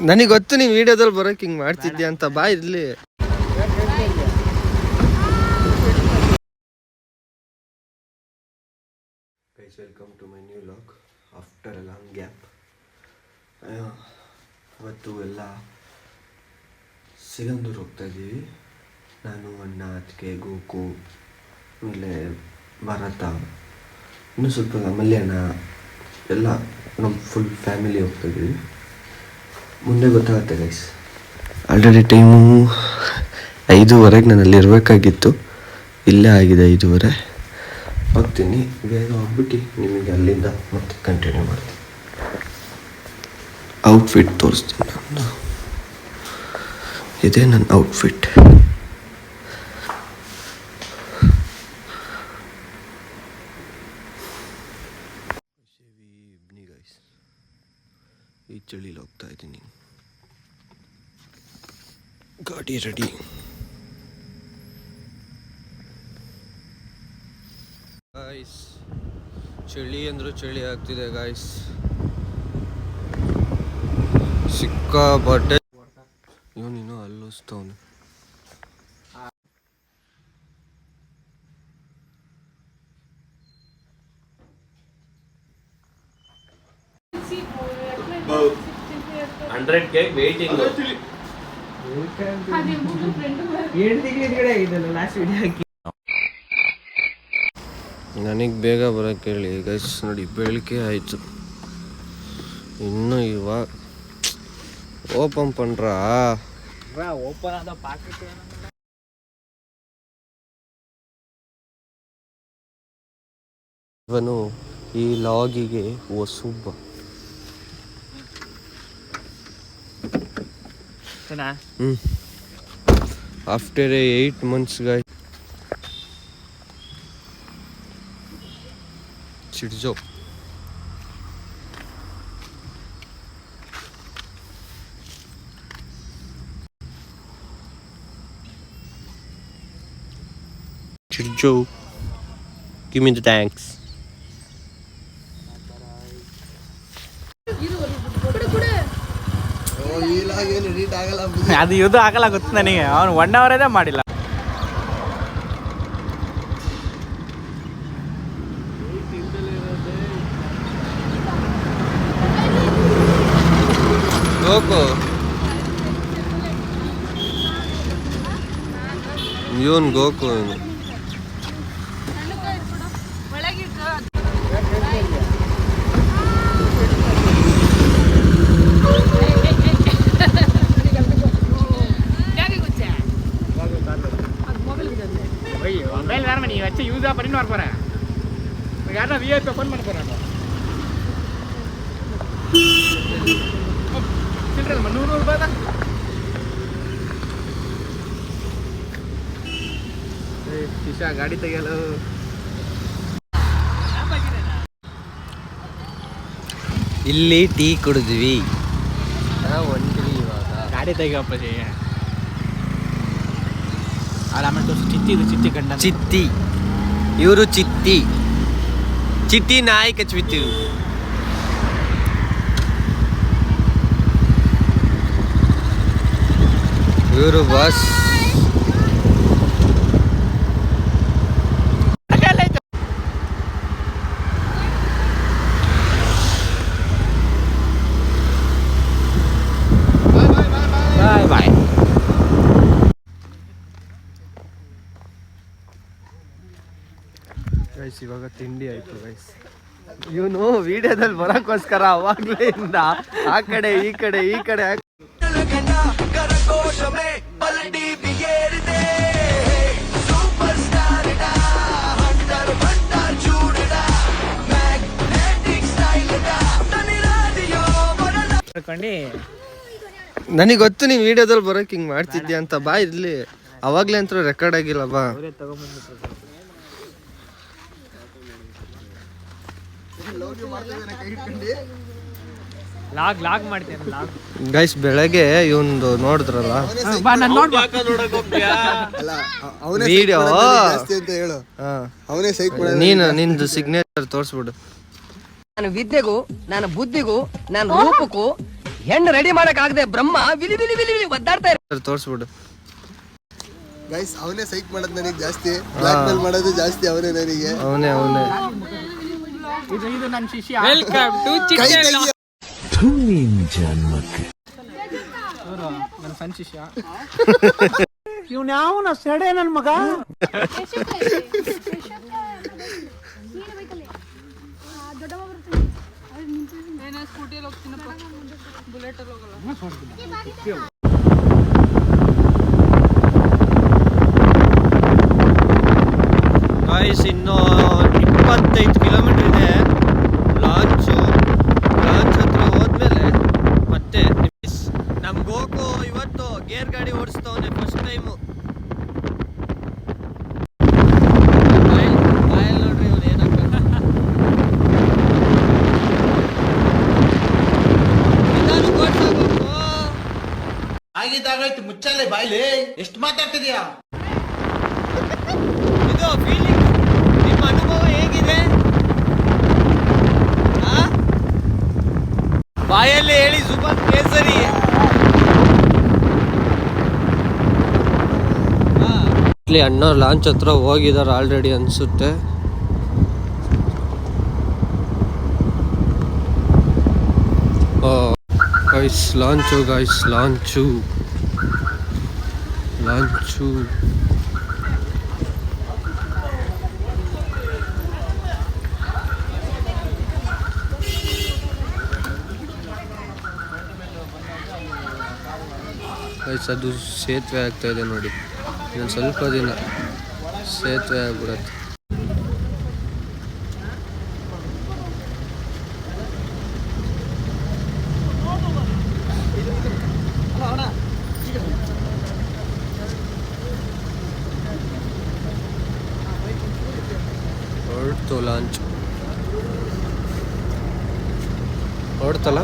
ನನಗೆ ಗೊತ್ತು ನೀವು ವಿಡಿಯೋದಲ್ಲಿ ಬರೋಕೆ ಹಿಂಗೆ ಮಾಡ್ತಿದ್ಯಾ ಅಂತ. ಬಾ ಇರ್ಲಿ. Guys, welcome to my new vlog after a long gap. ಇವತ್ತು ಎಲ್ಲ ಸಿಗಂದೂರು ಹೋಗ್ತಾ ಇದ್ದೀವಿ. ನಾನು, ಅಣ್ಣ, ಅತ್ತಿಗೆ, ಗೋಕು, ಆಮೇಲೆ ಭರತ, ಇನ್ನೂ ಸ್ವಲ್ಪ ಮಲ್ಯಣ್ಣ ಎಲ್ಲ ನಮ್ಮ ಫುಲ್ ಫ್ಯಾಮಿಲಿ ಹೋಗ್ತಾ ಇದ್ದೀವಿ. ಮುಂದೆ ಗೊತ್ತಾಗುತ್ತೆ ಗೈಸ್. ಆಲ್ರೆಡಿ ಟೈಮು 5:30 ನಾನು ಅಲ್ಲಿ ಇರಬೇಕಾಗಿತ್ತು. ಇಲ್ಲೇ ಆಗಿದೆ 5:30. ಹೋಗ್ತೀನಿ, ಬೇಗ ಹೋಗ್ಬಿಟ್ಟು ನಿಮಗೆ ಅಲ್ಲಿಂದ ಮತ್ತೆ ಕಂಟಿನ್ಯೂ ಮಾಡ್ತೀನಿ. ಔಟ್ಫಿಟ್ ತೋರಿಸ್ತೀನಿ. ನಾನು ಇದೇ ನನ್ನ ಔಟ್ಫಿಟ್. ಈ ಚಳಿಲಿ ಹೋಗ್ತಾ ಇದ್ದೀನಿ. ಗಾಡಿ ರೆಡಿ. ಗಾಯ್ಸ್, ಚಳಿ ಅಂದರೂ ಚಳಿ ಆಗ್ತಿದೆ ಗಾಯ್ಸ್, ಸಿಕ್ಕಾಪಟ್ಟೆ. ಇವನಿನ್ನೂ ಅಲ್ಲೋಸ್ತವನು. ನನಗೆ ಬೇಗ ಬರೋಕ್ಕೆ ಹೇಳಿ ಗೈಸ್. ನೋಡಿ, ಬೆಳಿಗ್ಗೆ ಆಯಿತು, ಇನ್ನೂ ಇವಾಗ ಓಪನ್ ಪಂಡ್ರಾ. ಇವನು ಈ ಲಾಗಿಗೆ ಹೊಸುಬ್ಬ. After 8 months guys. ಚಿಡ್ಜೋ ಚಿಡ್ಜೋ, give me the thanks. ಅದು ಇದು ಆಗಲ್ಲ ಗೊತ್ತು ನನಗೆ. ಅವನು 1 hour ಮಾಡಿಲ್ಲ. ಗೋಕು ಇವನು ಗೋಕು ಇವನು. மொபைல் வேற நீ வச்சு யூஸா பண்ணிட்டு வர போறேன். யாரா விஐபி ஓபன் பண்ண போறாங்க. சில்லற 100 ரூபாய் தான். ಏ ಕಿಶಾ ಗಾಡಿ ತೆಗೆಯಲು. ಇಲ್ಲಿ ಟೀ ಕುಡಿದ್ವಿ. ಒಂದ್ರಿ ಇವಾಗ ಗಾಡಿ ತೆಗೆಯಪ್ಪ. ಆಮೇಲೆ ಚಿತ್ತಿ, ಇದು ಚಿತ್ತಿ ಕಂಡ ಚಿತ್ತಿ. ಇವರು ಚಿತ್ತಿ. ಚಿಟ್ಟಿ ನಾಯಿ ಕಚ್ಬಿತ್ತು. ಇವರು ಬಸ್. ಬಾಯ್ ಬಾಯ್. ಗೈಸ್, ಇವಾಗ ತಿಂಡಿ ಆಯ್ತು ಗೈಸ್. ಇವನು ವಿಡಿಯೋದಲ್ಲಿ ಬರೋಕ್ಕೋಸ್ಕರ ಅವಾಗ್ಲೇ ಇಂದ ಆ ಕಡೆ ಈ ಕಡೆ ಈ ಕಡೆ ನನಗೆ ಗೊತ್ತು ನೀವು ವಿಡಿಯೋದಲ್ಲಿ ಬರೋಕೆ ಹಿಂಗೆ ಮಾಡ್ತಿದ್ಯಾ ಅಂತ. ಬಾ ಇರ್ಲಿ, ಅವಾಗ್ಲೇ ಅಂತೂ ರೆಕಾರ್ಡ್ ಆಗಿಲ್ಲ. ಬಾ. ಗೈಸ್, ಬೆಳಗ್ಗೆ ಇವಂದು ನೋಡಿದ್ರಲ್ಲ ವಿಡಿಯೋ, ನೀನು ನಿಂದು ಸಿಗ್ನೇಚರ್ ತೋರಿಸ್ಬಿಡು. ನಾನು ವಿದ್ಯೆಗೂ ನಾನು ಬುದ್ಧಿಗೂ ನಾನು ರೂಪಕ್ಕೂ ಹೆಣ್ಣು ರೆಡಿ ಮಾಡಕ್ ಆಗದೆ ಬ್ರಹ್ಮ ವಿಲಿ ವಿಲಿ ವಿಲಿ ವಿಲಿ ಒದ್ದಾಡ್ತಾ ಇರ್ತಾರೆ. ತೋರಿಸ್ಬಿಡು ಗೈಸ್. ಅವನೇ ಸೈಕ್ ಮಾಡೋದು ನನಗೆ ಜಾಸ್ತಿ, ಬ್ಲಾಕ್ ಮೇಲ್ ಮಾಡೋದು ಜಾಸ್ತಿ ಅವನೇ ನನಗೆ. ಅವನೇ ಇದು ನನ್ನ ಶಿಷ್ಯ. ವೆಲ್ಕಮ್ ಟು ನನ್ನ ಸಣ್ಣ ಶಿಷ್ಯ. ಇವ್ನ ಯಾವನ ಸೆಡೆ ನನ್ ಮಗ. ಸ್ಕೂಟಿಯಲ್ಲಿ ಹೋಗ್ತೀನಪ್ಪ, ಬುಲೆಟ್ ಅಲ್ಲಿ ಹೋಗಲ್ಲ. ಗಾಯ್ಸ್, ಇನ್ನು 25 ಕಿಲೋಮೀಟರ್ ಇದೆ ಲಾಂಚ್ ಹತ್ರ ಹೋದ್ಮೇಲೆ ಮತ್ತೆ ನಮ್ ಗೋಕು ಇವತ್ತು ಗೇರ್ ಗಾಡಿ ಓಡಿಸ್ತವನೆ ಫಸ್ಟ್ ಟೈಮು. ನೋಡ್ರಿ ಇವ್ರು ಆಗಿದ್ದಾಗಾಯ್ತು, ಮುಚ್ಚಲ್ಲೇ ಬಾಯ್ಲಿ, ಎಷ್ಟು ಮಾತಾಡ್ತಿದ್ಯಾ? ಇದು ಫೀಲಿಂಗ್, ನಿಮ್ಮ ಅನುಭವ ಹೇಗಿದೆ? ಬಾಯಲ್ಲಿ ಹೇಳಿ ಸುಬಾನ್ ಕೇಸರಿ. ಇಲ್ಲಿ ಅಣ್ಣ ಲಾಂಚ್ ಹತ್ರ ಹೋಗಿದ್ದಾರೆ ಆಲ್ರೆಡಿ ಅನ್ಸುತ್ತೆ. ಗೈಸ್ ಲಾಂಚು ಗೈಸ್, ಅದು ಸೇತುವೆ ಆಗ್ತಾ ಇದೆ ನೋಡಿ. ಇನ್ನೊಂದು ಸ್ವಲ್ಪ ದಿನ ಸೇತುವೆ ಆಗ್ಬಿಡತ್ತೆ. ಹೊರಡ್ತು ಲಾಂಚ್, ಹೊರಡ್ತಲ್ಲ.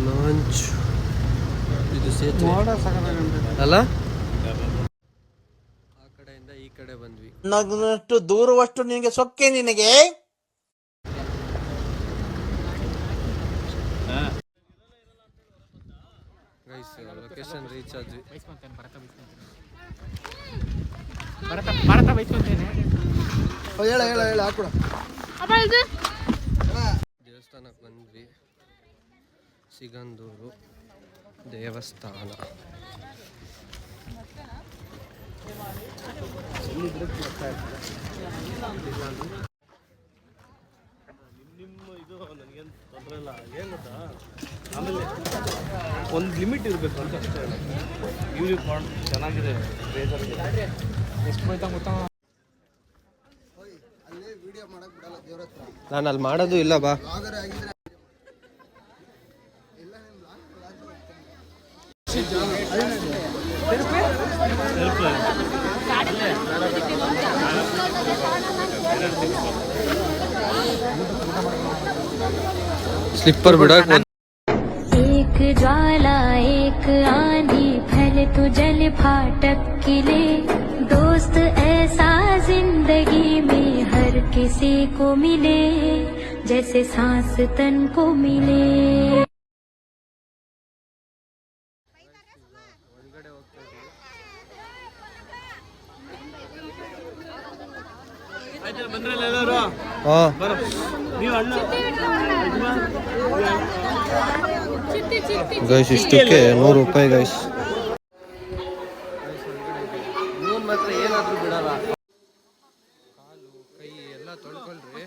ಲಾಂಚ್ ಇದು ಸೇತುವೆ ಅಲ್ಲ, ಆ ಕಡೆಯಿಂದ ಈ ಕಡೆ ಬಂದ್ವಿ. ನನ್ನಷ್ಟು ದೂರವಷ್ಟು ನಿನಗೆ ಸೊಕ್ಕೆ ನಿನಗೆ. ಗೈಸ್ ಲೊಕೇಶನ್ ರೀಚ್ ಆದ್ವಿ. ಭಾರತ ಬೈಸ್ಕೊಂತೇನೆ. ಹೇಳ ಹಾಕೊಡ. ದೇವಸ್ಥಾನಕ್ಕೆ ಬಂದ್ವಿ. ಸಿಗಂದೂರು ದೇವಸ್ಥಾನ. ಒಂದು ಲಿಮಿಟ್ ಇರಬೇಕು ಅಂತ ಅಷ್ಟೇ. ಇವ್ರಿಗೆ ಚೆನ್ನಾಗಿದೆ. ಎಷ್ಟು ಬೈತಾ ಗೊತ್ತಾ? ನಾನು ಅಲ್ಲಿ ಮಾಡೋದು ಇಲ್ಲ ಬಾ. स्लीपर बिड़ा एक ज्वाला एक आंधी फैले तो जल फाटक किले दोस्त ऐसा जिंदगी में हर किसी को मिले जैसे सांस तन को मिले. ಗೈಸ್ ಇಷ್ಟಕ್ಕೆ 100 ರೂಪಾಯಿ ಗೈಸ್. ಮಾತ್ರ ಏನಾದ್ರೂ ಬಿಡಲ್ಲ. ಕಾಲು ಕೈ ಎಲ್ಲ ತೊಳ್ಕೊಳ್ರಿ.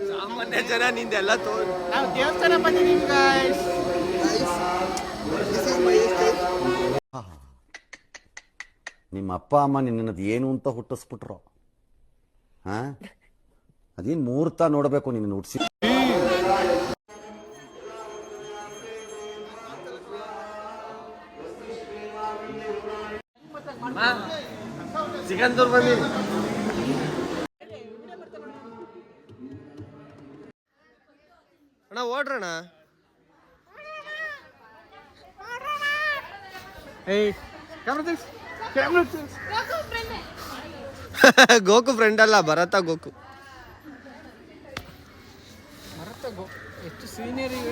ಸಾಮಾನ್ಯ ಜನ ನಿಂದೆಲ್ಲ ನಾವು ದೇವಸ್ಥಾನ ಬಂದಿದ್ದೀವಿ guys. This is my stage. ನಿಮ್ಮ ಅಪ್ಪ ಅಮ್ಮ ನಿನ್ನದು ಏನು ಅಂತ ಹುಟ್ಟಿಸ್ಬಿಟ್ರು? ಅದೇನು ಮುಹೂರ್ತ ನೋಡಬೇಕು ನಿನ್ನ ಹುಟ್ಟಿಸಿ. ಸಿಗಂದೂರ್ ಬನ್ನಿ. ಅಣ್ಣ ಓಡ್ರಣ. ಗೋಕು ಫ್ರೆಂಡ್ ಅಲ್ಲ, ಭರತ ಗೋಕು. ಎಷ್ಟು ಸೀನಿಯರ್ ಈಗ.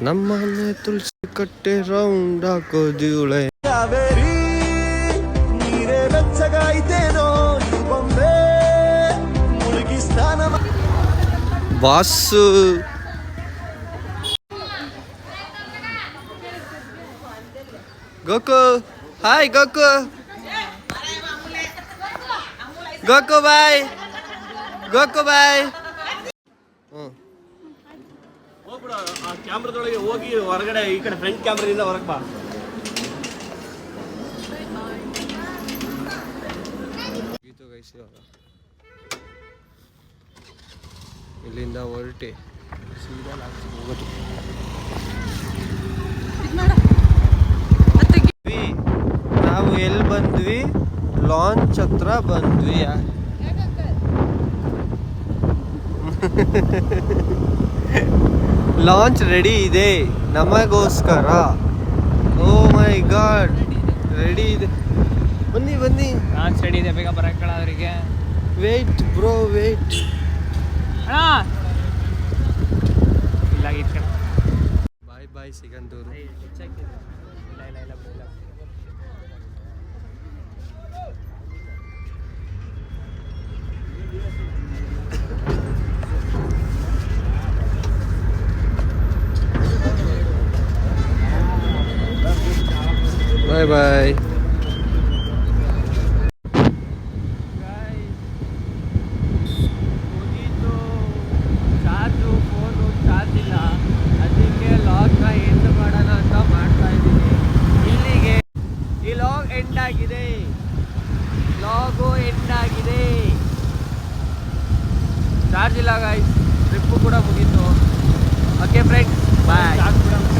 ನಮ್ಮ ಮನೆ ತುಳಸಿ ಕಟ್ಟೆ ರೌಂಡ್ ಹಾಕೋದಿವಳೆ. ನೀರೇ ಬೆಚ್ಚಗಾಯ್ತೇನೋ ಈ ಬೊಂಬೆ ಮುಳುಗಿ ಸ್ನಾನ boss. Goku hi. Goku Goku ಬಾಯ್. ಗೋಕು ಬಾಯ್. ಹೋಗ್ಬಿಡು ಆ ಕ್ಯಾಮ್ರಾದೊಳಗೆ ಹೋಗಿ ಹೊರಗಡೆ ಈ ಕಡೆ ಫ್ರಂಟ್ ಕ್ಯಾಮ್ರಾದಿಂದ ಹೊರಗೆ ಬಾ. ಇಲ್ಲಿಂದ ಹೊರಟೆ ಸೀದಾ ಲಾಸ್ಟಿಗೆ ಹೋಗೋದು. ನಾವು ಎಲ್ಲಿ ಬಂದ್ವಿ? ಲಾಂಚ್ ಹತ್ರ ಬಂದ್ವಿ. ಲಾಂಚ್ ರೆಡಿ ಇದೆ ನಮಗೋಸ್ಕರ. ಓ ಮೈ ಗಾಡ್, ರೆಡಿ ಇದೆ. ಬನ್ನಿ ಬನ್ನಿ. ಲಾಂಚ್ ರೆಡಿ ಇದೆ, ಬೇಗ ಬರಕ್ಕಳ ಅವರಿಗೆ. Wait bro wait. ಅಣ್ಣ ಇಲ್ಲ ಇಟ್ಕಣ. ಬಾಯ್ ಬಾಯ್ ಸಿಗಂದೂರು. ಬಾಯ್ ಬಾಯ್. ಮುಗೀತು. ಚಾರ್ಜು ಫೋನು ಚಾರ್ಜ್ ಇಲ್ಲ, ಅದಕ್ಕೆ ಲಾಗ್ನ ಎಂಡ್ ಮಾಡೋಣ ಅಂತ ಮಾಡ್ತಾ ಇದ್ದೀನಿ. ಇಲ್ಲಿಗೆ ಈ ಲಾಗ್ ಎಂಡ್ ಆಗಿದೆ. ಲಾಗು ಎಂಡ್ ಆಗಿದೆ. ಚಾರ್ಜ್ ಇಲ್ಲ ಗಾಯ್ಸ್. ಟ್ರಿಪ್ಪು ಕೂಡ ಮುಗೀತು. ಓಕೆ ಫ್ರೆಂಡ್ಸ್, ಬಾಯ್.